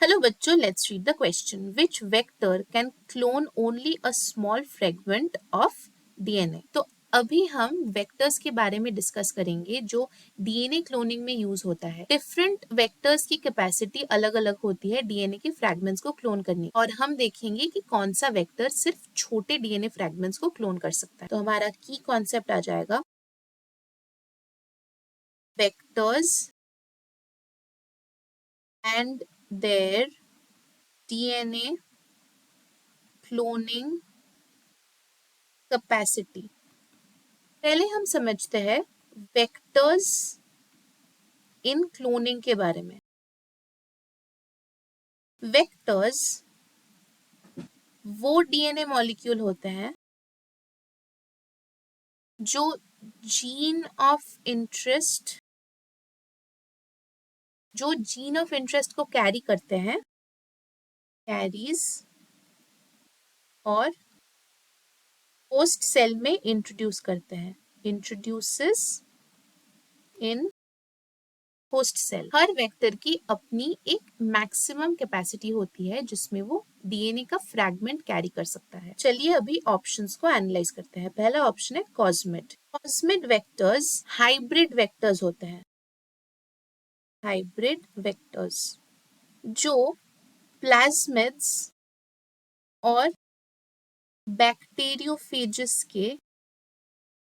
Hello बच्चों, let's read the question. Which vector can clone only a small fragment of DNA. तो अभी हम vectors के बारे में डिस्कस करेंगे जो डीएनए क्लोनिंग में यूज होता है. डिफरेंट वेक्टर्स की कैपेसिटी अलग अलग होती है डीएनए के फ्रैगमेंट्स को क्लोन करने की. और हम देखेंगे कि कौन सा वेक्टर सिर्फ छोटे डीएनए फ्रैगमेंट्स को क्लोन कर सकता है. तो हमारा की कॉन्सेप्ट आ जाएगा vectors and their DNA cloning capacity. पहले हम समझते हैं वेक्टर्स इन क्लोनिंग के बारे में. वेक्टर्स वो डीएनए मॉलिक्यूल होते हैं जो जीन ऑफ इंटरेस्ट को कैरी करते हैं, कैरीज, और होस्ट सेल में इंट्रोड्यूस करते हैं, इंट्रोड्यूसेस इन होस्ट सेल. हर वेक्टर की अपनी एक मैक्सिमम कैपेसिटी होती है जिसमें वो डीएनए का फ्रैगमेंट कैरी कर सकता है. चलिए अभी ऑप्शंस को एनालाइज करते हैं. पहला ऑप्शन है cosmid. Cosmid vectors hybrid vectors होते हैं. हाइब्रिड वेक्टर्स जो प्लाज्मिड्स और बैक्टीरियोफेजेस के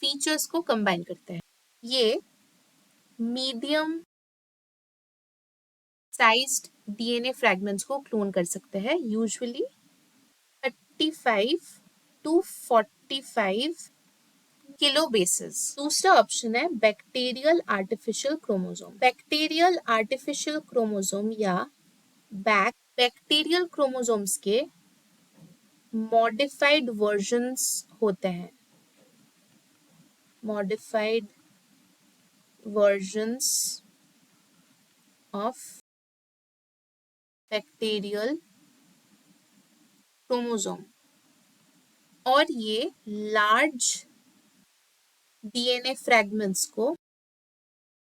फीचर्स को कंबाइन करते हैं. ये मीडियम साइज्ड डीएनए फ्रैगमेंट्स को क्लोन कर सकते हैं, यूजुअली 35 to 45 किलो बेसिस. दूसरा ऑप्शन है bacterial artificial chromosome. Bacterial artificial chromosome या बैक्टीरियल क्रोमोसोम्स के मॉडिफाइड वर्जन्स होते हैं. Modified versions of bacterial chromosome, और ये लार्ज डीएनए फ्रैगमेंट्स को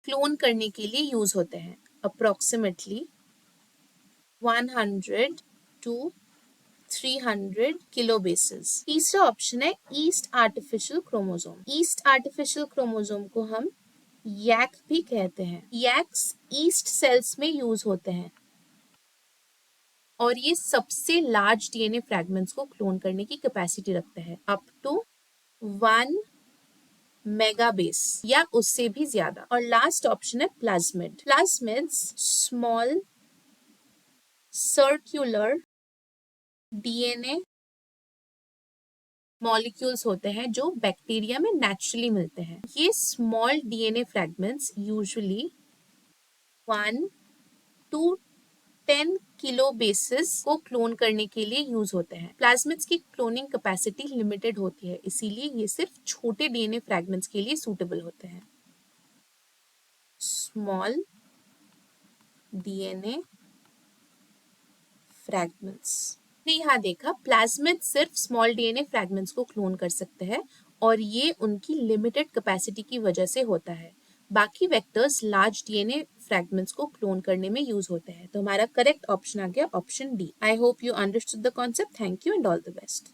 क्लोन करने के लिए यूज होते हैं. Approximately 100 to 300 kilo basis. तीसरा ऑप्शन है yeast artificial chromosome. Yeast artificial chromosome को हम यैक भी कहते हैं. यैक्स ईस्ट सेल्स में यूज होते हैं और ये सबसे लार्ज डीएनए फ्रैगमेंट्स को क्लोन करने की कैपेसिटी रखते हैं, अप टू 1 मेगाबेस या उससे भी ज्यादा. और लास्ट ऑप्शन है plasmid. Plasmids small circular DNA molecules होते हैं जो बैक्टीरिया में नेचुरली मिलते हैं. ये small DNA fragments usually 1 to 10 kilo basis को क्लोन करने के लिए यूज होते हैं. प्लाज्मिड्स की क्लोनिंग कैपेसिटी लिमिटेड होती है, इसीलिए ये सिर्फ छोटे डीएनए फ्रैगमेंट्स के लिए सूटेबल होते हैं. स्मॉल डीएनए फ्रैगमेंट्स ने यहाँ देखा प्लाज्मिड सिर्फ स्मॉल डीएनए फ्रैगमेंट्स को क्लोन कर सकते हैं और ये उनकी लिमिटेड कैपेसिटी की वजह से होता है. बाकी वेक्टर्स लार्ज डीएनए फ्रैगमेंट्स को क्लोन करने में यूज होते हैं. तो हमारा करेक्ट ऑप्शन आ गया option D. I hope you understood the concept. Thank you and all the best.